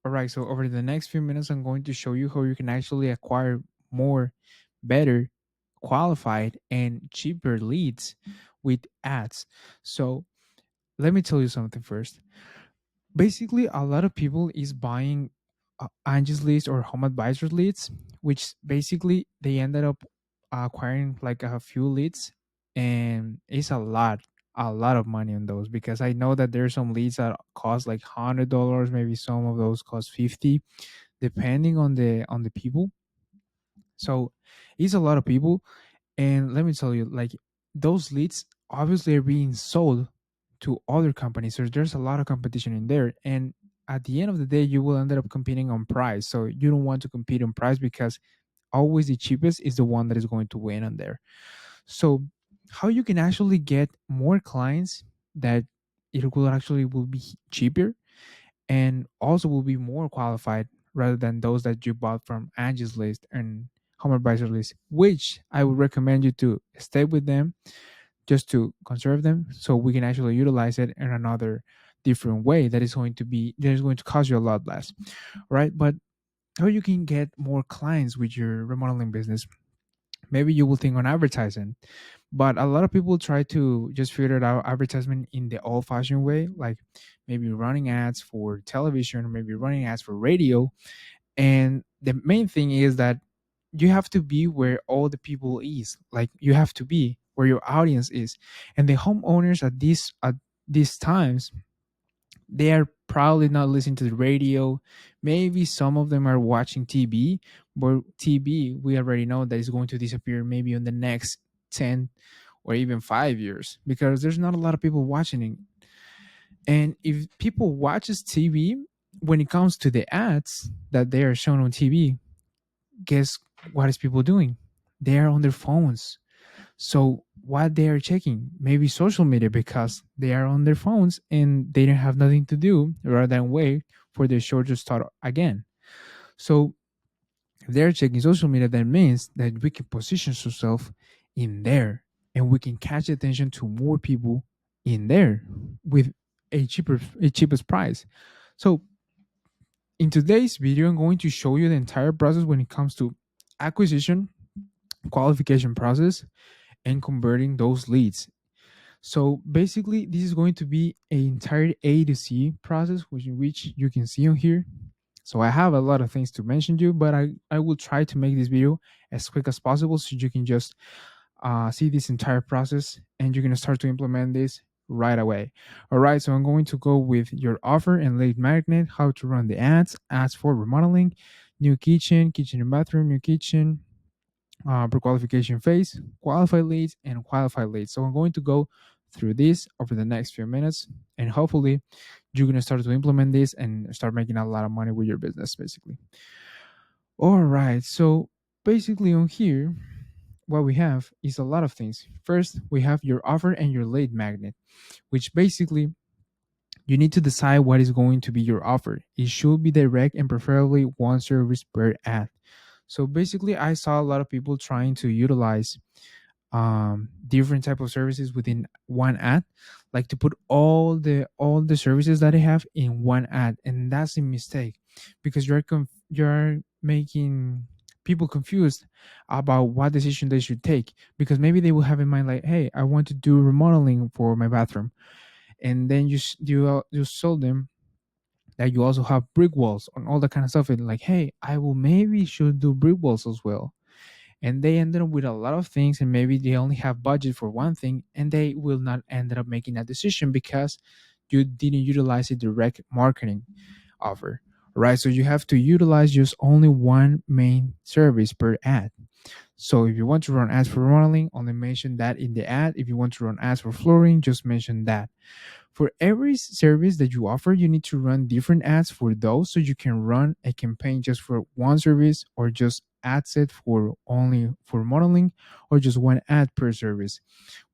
All right, so over the next few minutes, I'm going to show you how you can actually acquire more, better, qualified, and cheaper leads with ads. So let me tell you something first. Basically, a lot of people is buying Angie's leads or HomeAdvisor leads, which basically they ended up acquiring like a few leads, and it's a lot of money on those because I know that there's some leads that cost like $100, maybe some of those cost 50, depending on the people. So it's a lot of people, and let me tell you, like those leads obviously are being sold to other companies. So there's a lot of competition in there. And at the end of the day, you will end up competing on price. So you don't want to compete on price because always the cheapest is the one that is going to win on there. So how you can actually get more clients that it will actually will be cheaper and also will be more qualified rather than those that you bought from Angie's List and Home Advisor List, which I would recommend you to stay with them just to conserve them so we can actually utilize it in another different way that is going to cost you a lot less, right? But how you can get more clients with your remodeling business, maybe you will think on advertising, but a lot of people try to just figure out advertisement in the old fashioned way, like maybe running ads for television or maybe running ads for radio. And the main thing is that you have to be where all the people is, like you have to be where your audience is. And the homeowners at these times, they are probably not listening to the radio. Maybe some of them are watching TV, but TV, we already know that is going to disappear maybe in the next 10 or even 5 years because there's not a lot of people watching it. And if people watches TV, when it comes to the ads that they are shown on TV, guess what is people doing? They are on their phones. So what they are checking? Maybe social media because they are on their phones and they don't have nothing to do rather than wait for the show to start again. So if they're checking social media, that means that we can position ourselves in there and we can catch attention to more people in there with a cheapest price. So in today's video, I'm going to show you the entire process when it comes to acquisition, qualification process, and converting those leads. So basically, this is going to be an entire A to C process, which you can see on here. So I have a lot of things to mention to you, but I will try to make this video as quick as possible so you can just see this entire process and you're going to start to implement this right away. All right, so I'm going to go with your offer and lead magnet, how to run the ads for remodeling, new kitchen, kitchen and bathroom, new kitchen, pre-qualification phase, qualified leads, and qualified leads. So I'm going to go through this over the next few minutes, and hopefully you're going to start to implement this and start making a lot of money with your business, basically. All right, so basically on here, what we have is a lot of things. First, we have your offer and your lead magnet, which basically you need to decide what is going to be your offer. It should be direct and preferably one service per ad. So basically, I saw a lot of people trying to utilize different type of services within one ad, like to put all the services that they have in one ad, and that's a mistake because you're making people confused about what decision they should take, because maybe they will have in mind like, hey, I want to do remodeling for my bathroom, and then you sold them that you also have brick walls and all that kind of stuff, and like, hey, I will maybe should do brick walls as well. And they ended up with a lot of things, and maybe they only have budget for one thing, and they will not end up making a decision because you didn't utilize a direct marketing offer, right? So you have to utilize just only one main service per ad. So if you want to run ads for remodeling, only mention that in the ad. If you want to run ads for flooring, just mention that. For every service that you offer, you need to run different ads for those, so you can run a campaign just for one service, or just ad set for only for modeling, or just one ad per service,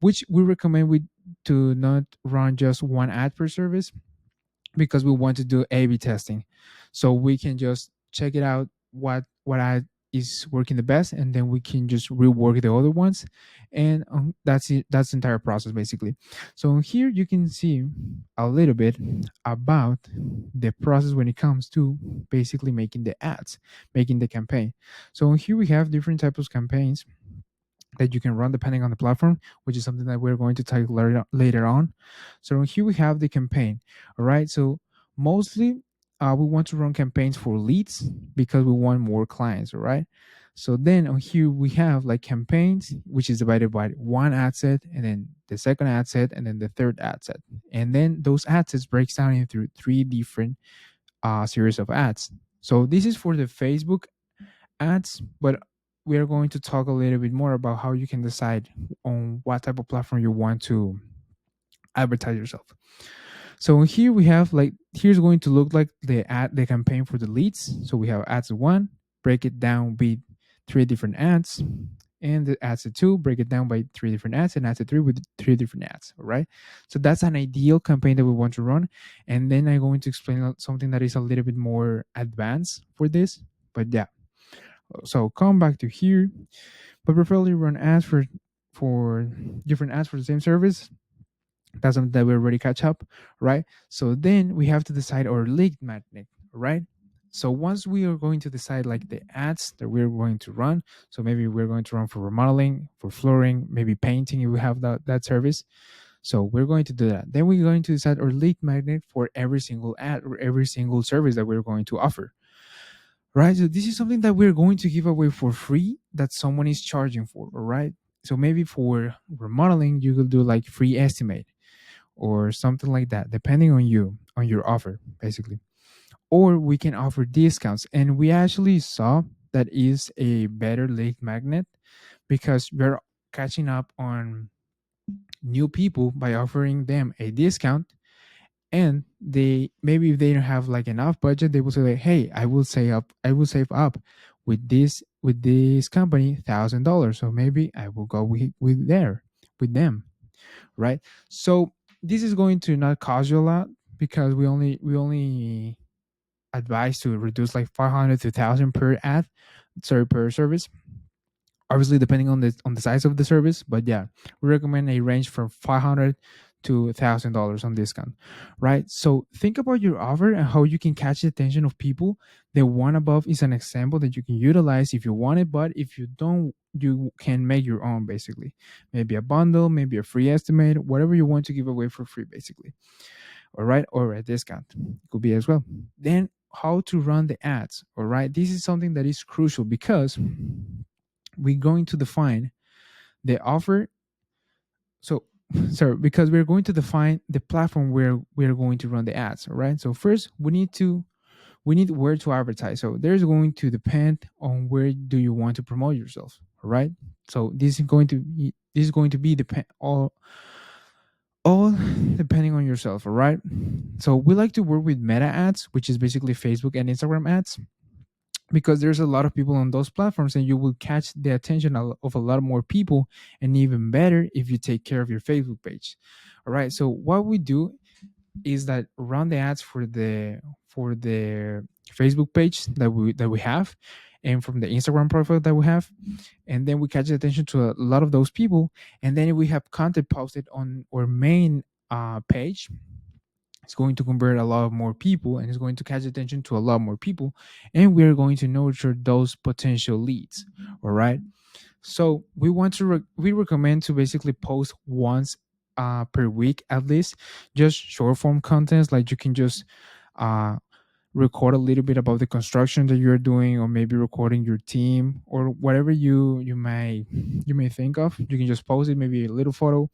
which we recommend to not run just one ad per service, because we want to do A/B testing, so we can just check it out what ad is working the best, and then we can just rework the other ones. And that's it. That's the entire process basically. So here you can see a little bit about the process when it comes to basically making the ads, making the campaign. So here we have different types of campaigns that you can run depending on the platform, which is something that we're going to talk later on. So here we have the campaign. All right. So mostly we want to run campaigns for leads because we want more clients. All right. So then on here we have like campaigns, which is divided by one ad set, and then the second ad set, and then the third ad set. And then those ad sets breaks down into three different series of ads. So this is for the Facebook ads, but we are going to talk a little bit more about how you can decide on what type of platform you want to advertise yourself. So here we have like here's going to look like the campaign for the leads. So we have ads one, break it down with three different ads, and the ads two, break it down by three different ads, and ads three with three different ads. All right. So that's an ideal campaign that we want to run. And then I'm going to explain something that is a little bit more advanced for this. But yeah, so come back to here, but preferably run ads for different ads for the same service. That's something that we already catch up, right? So then we have to decide our lead magnet, right? So once we are going to decide like the ads that we're going to run, so maybe we're going to run for remodeling, for flooring, maybe painting if we have that service. So we're going to do that. Then we're going to decide our lead magnet for every single ad or every single service that we're going to offer, right? So this is something that we're going to give away for free that someone is charging for, all right? So maybe for remodeling, you could do like free estimate or something like that, depending on you, on your offer, basically. Or we can offer discounts. And we actually saw that is a better lead magnet because we're catching up on new people by offering them a discount, and they maybe if they don't have like enough budget, they will say like, hey, I will save up with this company $1,000, so maybe I will go with them, right? So this is going to not cost you a lot because we only advise to reduce like 500 to 1,000 per ad, sorry, per service, obviously depending on the size of the service. But yeah, we recommend a range from 500 to $1,000 on discount, right? So think about your offer and how you can catch the attention of people. The one above is an example that you can utilize if you want it, but if you don't, you can make your own, basically. Maybe a bundle, maybe a free estimate, whatever you want to give away for free, basically. All right, or a discount could be as well. Then how to run the ads. All right, this is something that is crucial because we're going to define the offer. So, sorry, because we're going to define the platform where we're going to run the ads. All right. So first, we need where to advertise. So there's going to depend on where do you want to promote yourself. All right. So this is going to be depend all depending on yourself. All right. So we like to work with meta ads, which is basically Facebook and Instagram ads, because there's a lot of people on those platforms and you will catch the attention of a lot more people, and even better if you take care of your Facebook page. All right, so what we do is that run the ads for the Facebook page that we have, and from the Instagram profile that we have, and then we catch the attention to a lot of those people, and then if we have content posted on our main page, it's going to convert a lot of more people and it's going to catch attention to a lot more people, and we're going to nurture those potential leads. All right, so we recommend to basically post once per week at least, just short form contents, like you can just uh record a little bit about the construction that you're doing, or maybe recording your team, or whatever you may think of. You can just post it, maybe a little photo,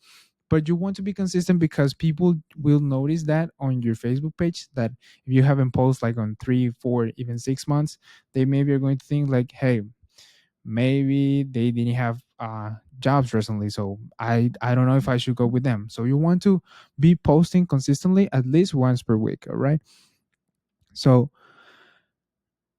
but you want to be consistent because people will notice that on your Facebook page, that if you haven't posted like on 3, 4, even 6 months, they maybe are going to think like, hey, maybe they didn't have jobs recently, so I don't know if I should go with them. So you want to be posting consistently at least once per week. All right. So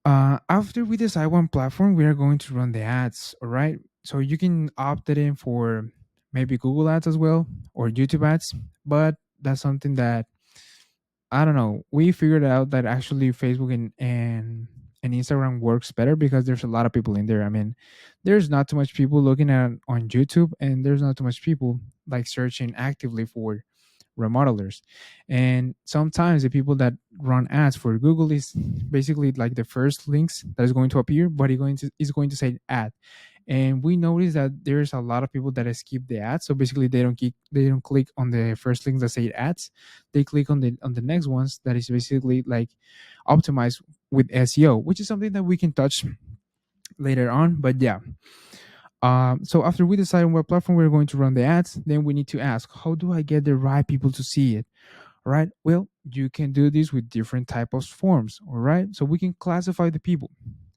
after we decide one platform, we are going to run the ads. All right. So you can opt it in for maybe Google ads as well, or YouTube ads, but that's something that I don't know. We figured out that actually Facebook and and Instagram works better because there's a lot of people in there. I mean, there's not too much people looking at on YouTube, and there's not too much people like searching actively for remodelers. And sometimes the people that run ads for Google is basically like the first links that is going to appear, but is going to say ad. And we notice that there's a lot of people that skip the ads. So basically they don't click on the first links that say ads. They click on the next ones that is basically like optimized with SEO, which is something that we can touch later on. But yeah, so after we decide on what platform we're going to run the ads, then we need to ask, how do I get the right people to see it? All right. Well, you can do this with different type of forms. All right. So we can classify the people.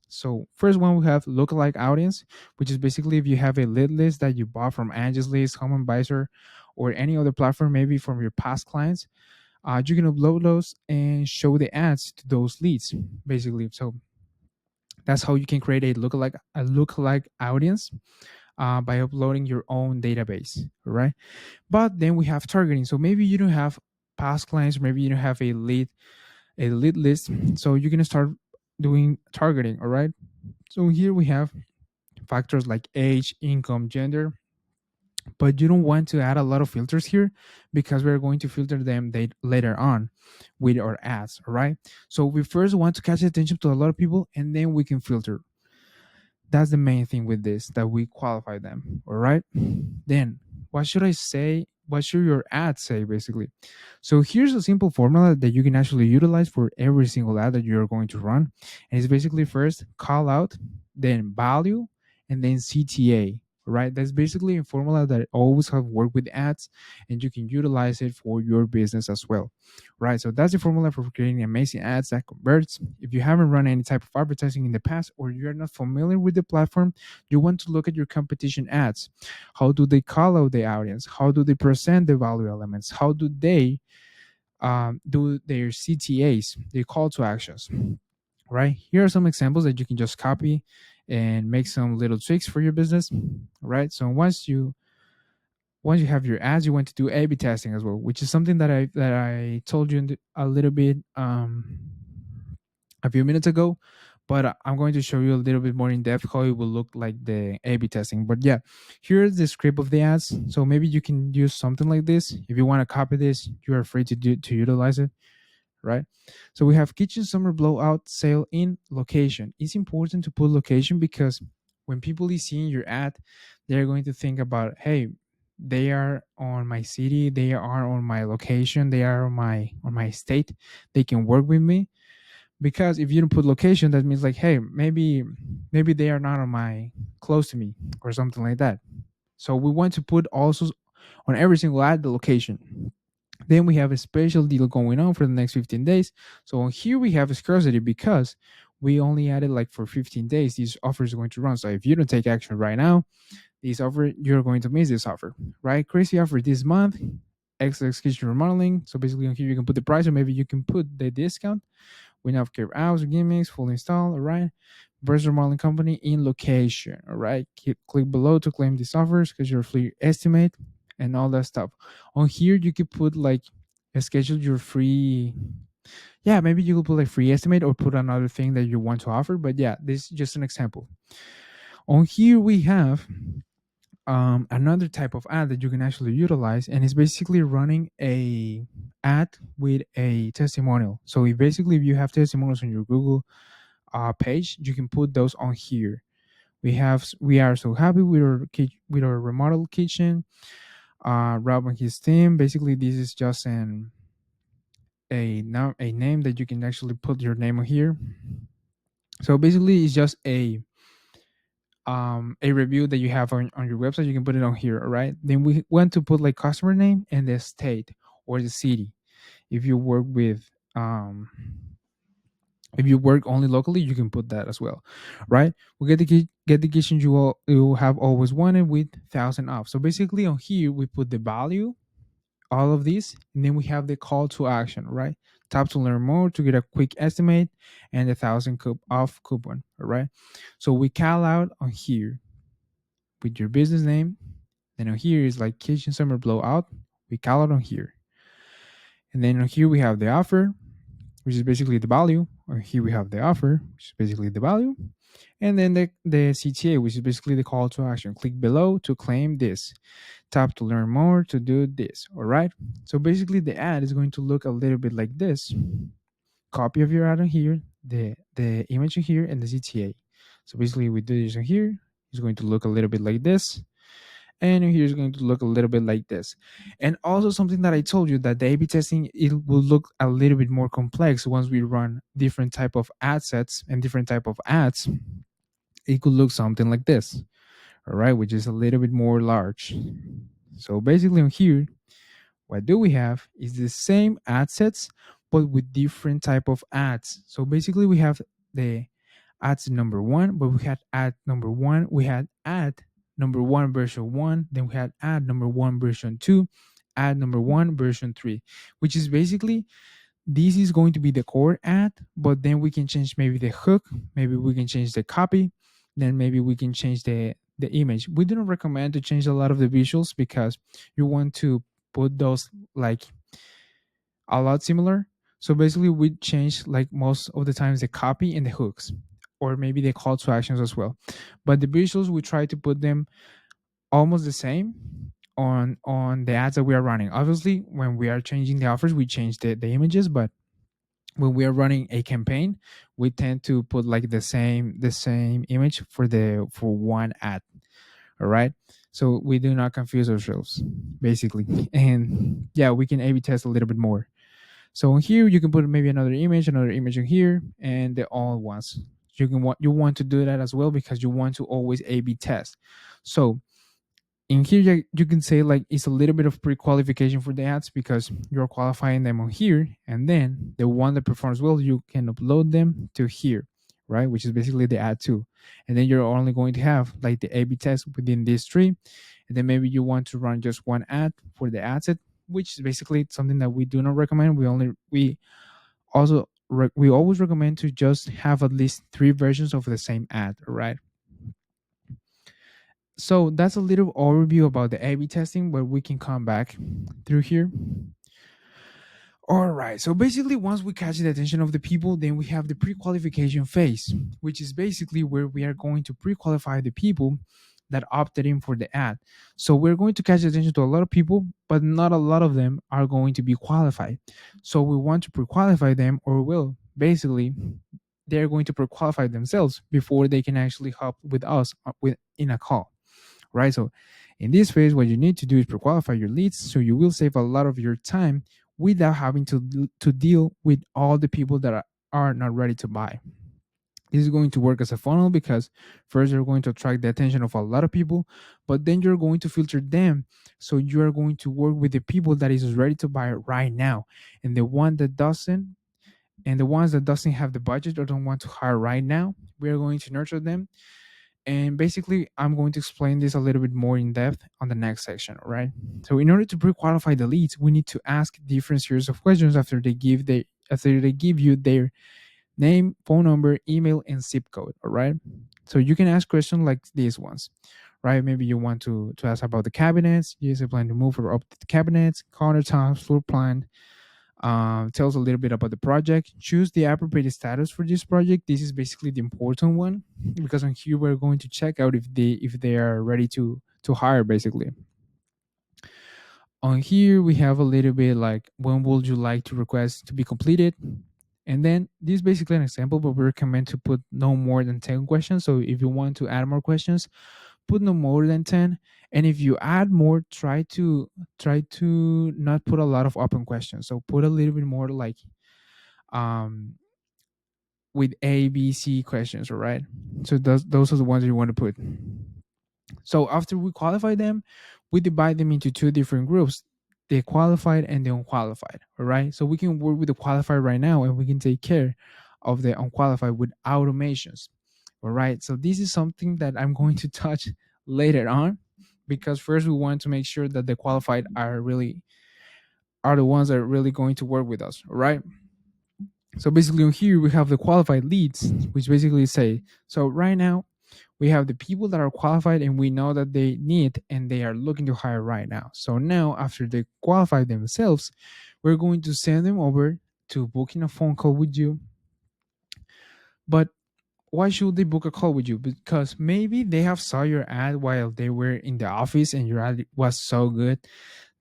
So first one we have lookalike audience, which is basically if you have a lead list that you bought from Angi's List, HomeAdvisor, or any other platform, maybe from your past clients, you can upload those and show the ads to those leads, basically. So that's how you can create a lookalike audience by uploading your own database, right? But then we have targeting. So maybe you don't have past clients, maybe you don't have a lead list. So you're gonna start doing targeting, all right? So here we have factors like age, income, gender, but you don't want to add a lot of filters here because we're going to filter them later on with our ads, all right? So we first want to catch the attention to a lot of people, and then we can filter. That's the main thing with this, that we qualify them, all right? Then what should I say? What should your ad say, basically? So here's a simple formula that you can actually utilize for every single ad that you're going to run. And it's basically first call out, then value, and then CTA. Right? That's basically a formula that always have worked with ads, and you can utilize it for your business as well. Right? So that's the formula for creating amazing ads that converts. If you haven't run any type of advertising in the past, or you're not familiar with the platform, you want to look at your competition ads. How do they call out the audience? How do they present the value elements? How do they do their CTAs, their call to actions, right? Here are some examples that you can just copy and make some little tweaks for your business, right? So once you have your ads, you want to do A/B testing as well, which is something that I told you a little bit a few minutes ago, but I'm going to show you a little bit more in depth how it will look like the A/B testing. But yeah, here's the script of the ads. So maybe you can use something like this. If you want to copy this, you are free to utilize it, right? So we have kitchen summer blowout sale in location. It's important to put location because when people is seeing your ad, they're going to think about, hey, they are on my city, they are on my location, they are on my state, they can work with me. Because if you don't put location, that means like, hey, maybe they are not on my close to me or something like that. So we want to put also on every single ad the location. Then we have a special deal going on for the next 15 days. So on here we have a scarcity because we only added like for 15 days these offers are going to run. So if you don't take action right now, this offer, you're going to miss this offer, right? Crazy offer this month, XX kitchen remodeling. So basically on here you can put the price, or maybe you can put the discount. We have care hours, gimmicks, full install, all right? Versus remodeling company in location, all right? Click below to claim these offers because you're free estimate and all that stuff. On here, you could put like schedule your free. Yeah, maybe you could put like free estimate or put another thing that you want to offer. But yeah, this is just an example. On here, we have another type of ad that you can actually utilize, and it's basically running a ad with a testimonial. So if you have testimonials on your Google page, you can put those on here. We are so happy with our remodel kitchen. Rob and his team. Basically, this is just a name that you can actually put your name on here. So basically, it's just a review that you have on your website. You can put it on here, all right? Then we want to put like customer name and the state or the city. If you work with if you work only locally, you can put that as well, right? We get the kitchen you have always wanted with 1,000 off. So basically on here we put the value, all of these, and then we have the call to action, right? Tap to learn more to get a quick estimate and the 1,000 off coupon, all right? So we call out on here with your business name. Then on here is like kitchen summer blowout. We call out on here, and then on here we have the offer, which is basically the value. Here we have the offer, which is basically the value, and then the CTA, which is basically the call to action. Click below to claim this. Tap to learn more to do this. All right. So basically, the ad is going to look a little bit like this. Copy of your ad on here, the image in here, and the CTA. So basically, we do this on here. It's going to look a little bit like this, and here's going to look a little bit like this. And also something that I told you, that the A/B testing, it will look a little bit more complex once we run different type of ad sets and different type of ads. It could look something like this, all right, which is a little bit more large. So basically on here, what do we have is the same ad sets but with different type of ads. So basically we have the ads number one, but we had ad number one, we had ad number one version one, then we had ad number one version two, ad number one version three, which is basically, this is going to be the core ad, but then we can change maybe the hook, maybe we can change the copy, then maybe we can change the image. We do not recommend to change a lot of the visuals because you want to put those like a lot similar. So basically we change like most of the times the copy and the hooks, or maybe the call to actions as well. But the visuals, we try to put them almost the same on the ads that we are running. Obviously when we are changing the offers, we change the images, but when we are running a campaign, we tend to put like the same image for one ad. All right. So we do not confuse ourselves, basically. And yeah, we can A/B test a little bit more. So here you can put maybe another image in here, and the all ones. You want to do that as well because you want to always A/B test. So in here you can say like it's a little bit of pre-qualification for the ads because you're qualifying them on here, and then the one that performs well, you can upload them to here, right, which is basically the ad too. And then you're only going to have like the A/B test within these three, and then maybe you want to run just one ad for the ad set, which is basically something that we do not recommend. We always recommend to just have at least three versions of the same ad, right? So that's a little overview about the A/B testing, but we can come back through here. All right. So basically, once we catch the attention of the people, then we have the pre-qualification phase, which is basically where we are going to pre-qualify the people that opted in for the ad. So we're going to catch the attention to a lot of people, but not a lot of them are going to be qualified. So we want to pre-qualify them, or will basically they're going to pre-qualify themselves before they can actually hop with us in a call, right? So in this phase, what you need to do is pre-qualify your leads, so you will save a lot of your time without having to deal with all the people that are not ready to buy. This is going to work as a funnel because first you're going to attract the attention of a lot of people, but then you're going to filter them. So you are going to work with the people that is ready to buy right now, and the ones that doesn't have the budget or don't want to hire right now, we are going to nurture them. And basically, I'm going to explain this a little bit more in depth on the next section, all right? So in order to pre-qualify the leads, we need to ask different series of questions after they give you their name, phone number, email, and zip code, all right? So you can ask questions like these ones, right? Maybe you want to ask about the cabinets. Yes, I plan to move or update the cabinets, countertops, floor plan, tells a little bit about the project. Choose the appropriate status for this project. This is basically the important one because on here we're going to check out if they are ready to hire. Basically, on here we have a little bit like when would you like to request to be completed, and then this is basically an example, but we recommend to put no more than 10 questions. So if you want to add more questions, put no more than 10. And if you add more, try to not put a lot of open questions. So put a little bit more like um with A, B, C questions, all right? So those are the ones you want to put. So after we qualify them, we divide them into two different groups, the qualified and the unqualified, all right? So we can work with the qualified right now, and we can take care of the unqualified with automations, all right? So this is something that I'm going to touch later on, because first we want to make sure that the qualified are the ones that are really going to work with us, all right? So basically, on here we have the qualified leads, which basically say, so right now we have the people that are qualified and we know that they need and they are looking to hire right now. So now, after they qualify themselves, we're going to send them over to booking a phone call with you, But why should they book a call with you? Because maybe they have saw your ad while they were in the office and your ad was so good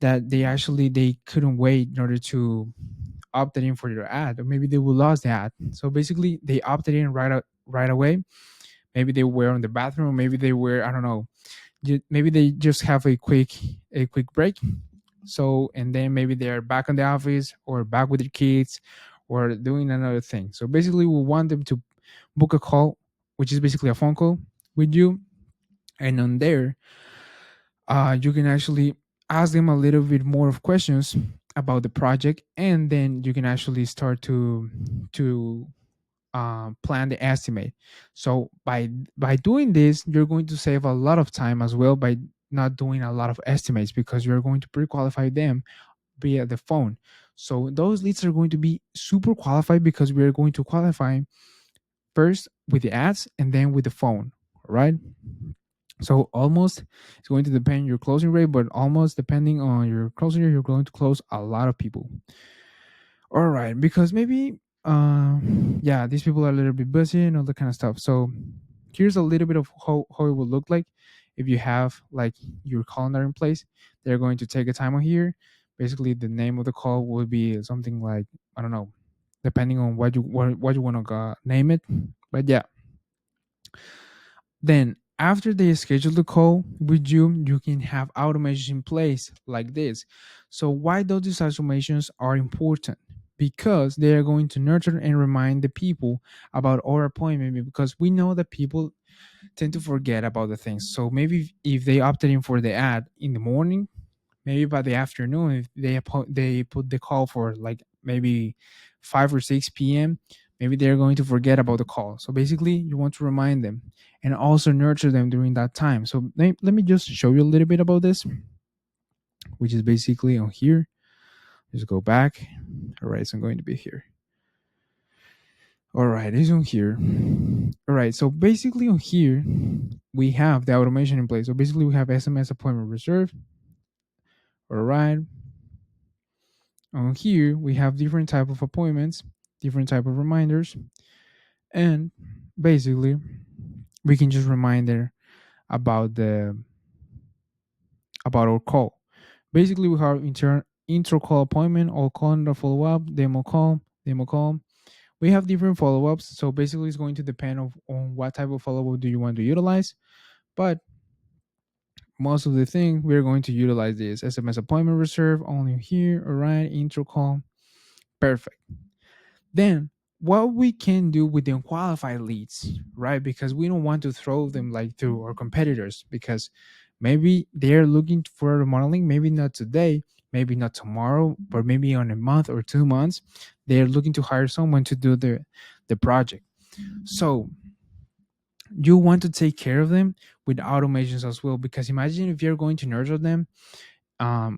that they couldn't wait in order to opt in for your ad, or maybe they will lose the ad. So basically they opted in right away. Maybe they were in the bathroom, maybe they were, I don't know, maybe they just have a quick break. So and then maybe they're back in the office or back with their kids or doing another thing. So basically we want them to book a call, which is basically a phone call with you. And on there, you can actually ask them a little bit more of questions about the project, and then you can actually start to plan the estimate. So by doing this, you're going to save a lot of time as well by not doing a lot of estimates, because you're going to pre-qualify them via the phone. So those leads are going to be super qualified because we are going to qualify first with the ads and then with the phone, right? So almost it's going to depend your closing rate, but almost depending on your closing rate, you're going to close a lot of people. All right, because maybe yeah, these people are a little bit busy and all that kind of stuff. So here's a little bit of how it will look like if you have like your calendar in place. They're going to take a time on here. Basically, the name of the call will be something like, I don't know, depending on what you want to name it. But yeah, then after they schedule the call with you, you can have automations in place like this. So why those automations are important? Because they are going to nurture and remind the people about our appointment, because we know that people tend to forget about the things. So maybe if they opted in for the ad in the morning, maybe by the afternoon, if they put the call for like maybe 5 or 6 p.m., maybe they're going to forget about the call. So basically you want to remind them and also nurture them during that time. So let me just show you a little bit about this, which is basically on here. Just go back. All right, so I'm going to be here. All right, it's on here. All right, so basically on here we have the automation in place. So basically we have SMS appointment reserved. All right, on here we have different type of appointments, different type of reminders, and basically we can just remind her about the about our call. Basically we have intro call appointment, all calendar follow up, demo call. We have different follow ups. So basically it's going to depend on what type of follow up do you want to utilize. But most of the thing we're going to utilize this SMS appointment reserve only here. All right, intro call. Perfect. Then what we can do with the unqualified leads, right? Because we don't want to throw them like to our competitors, because maybe they're looking for remodeling, maybe not today, maybe not tomorrow, but maybe on a month or 2 months, they're looking to hire someone to do the project. So you want to take care of them with automations as well, because imagine if you're going to nurture them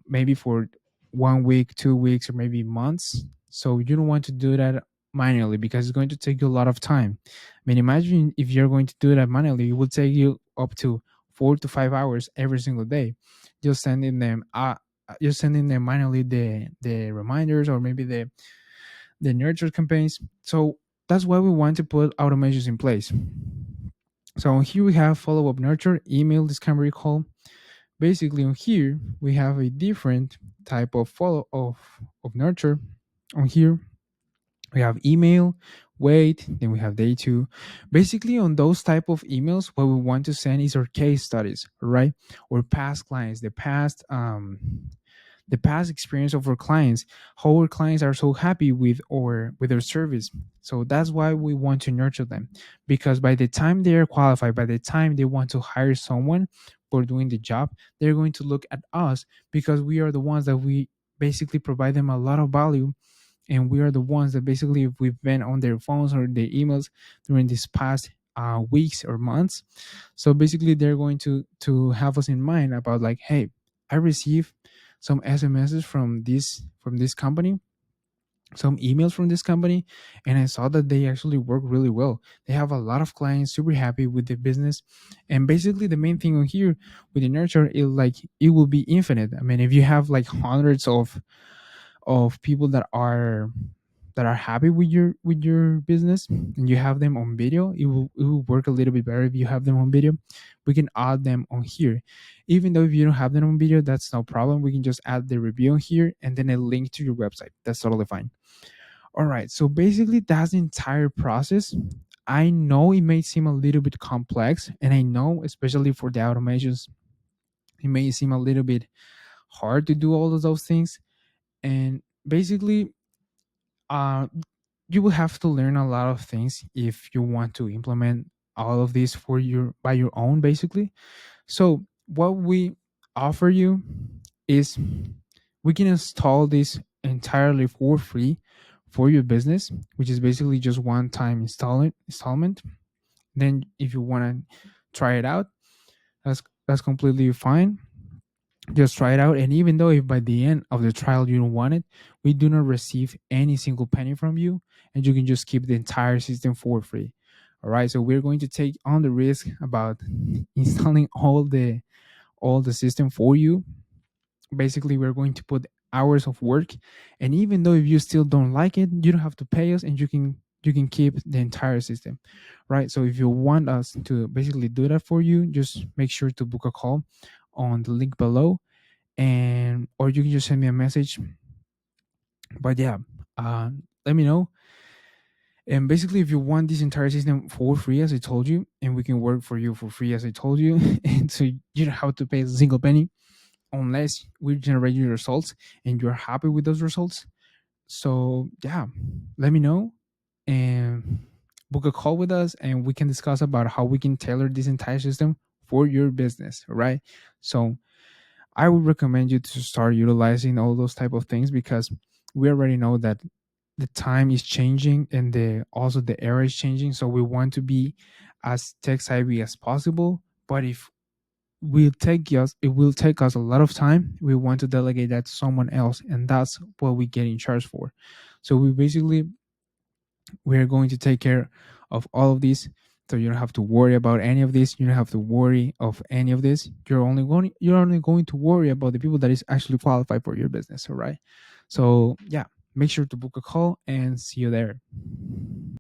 maybe for 1 week, 2 weeks, or maybe months. So you don't want to do that manually, because it's going to take you a lot of time. I mean, imagine if you're going to do that manually, it will take you up to 4 to 5 hours every single day, just sending them just sending them manually the reminders, or maybe the nurture campaigns. So that's why we want to put automations in place. So here we have follow up nurture, email discovery call. Basically on here we have a different type of follow of nurture. On here we have email, wait, then we have day two. Basically on those type of emails, what we want to send is our case studies, right? Or past clients, the past experience of our clients, how our clients are so happy with their service. So that's why we want to nurture them, because by the time they are qualified, by the time they want to hire someone for doing the job, they're going to look at us, because we are the ones that we basically provide them a lot of value, and we are the ones that basically, if we've been on their phones or their emails during these past weeks or months, so basically they're going to have us in mind about like, hey, I received some SMSs from this company, some emails from this company, and I saw that they actually work really well. They have a lot of clients, super happy with the business. And basically the main thing on here with the nurture is like it will be infinite. I mean, if you have like hundreds of people that are that are happy with your business and you have them on video, it will work a little bit better if you have them on video. We can add them on here. Even though if you don't have them on video, that's no problem. We can just add the review on here and then a link to your website. That's totally fine. All right, so basically that's the entire process. I know it may seem a little bit complex, and I know especially for the automations, it may seem a little bit hard to do all of those things. And basically, uh, you will have to learn a lot of things if you want to implement all of this for your by your own, basically. So what we offer you is we can install this entirely for free for your business, which is basically just one time installment. Then if you want to try it out, that's completely fine. Just try it out. And even though if by the end of the trial you don't want it, we do not receive any single penny from you, and you can just keep the entire system for free. All right, so we're going to take on the risk about installing all the system for you. Basically, we're going to put hours of work, and even though if you still don't like it, you don't have to pay us, and you can keep the entire system. Right, so if you want us to basically do that for you, just make sure to book a call on the link below, and or you can just send me a message. But yeah, uh, let me know. And basically, if you want this entire system for free, as I told you, and we can work for you for free, as I told you, and so you don't have to pay a single penny unless we generate your results and you're happy with those results. So yeah, let me know and book a call with us, and we can discuss about how we can tailor this entire system for your business. All right. So I would recommend you to start utilizing all those type of things, because we already know that the time is changing and the also the era is changing. So we want to be as tech savvy as possible. But if it will take us a lot of time, we want to delegate that to someone else, and that's what we get in charge for. So we're going to take care of all of this, so you don't have to worry about any of this. You don't have to worry of any of this. You're only going to worry about the people that is actually qualified for your business. All right, so yeah, make sure to book a call and see you there.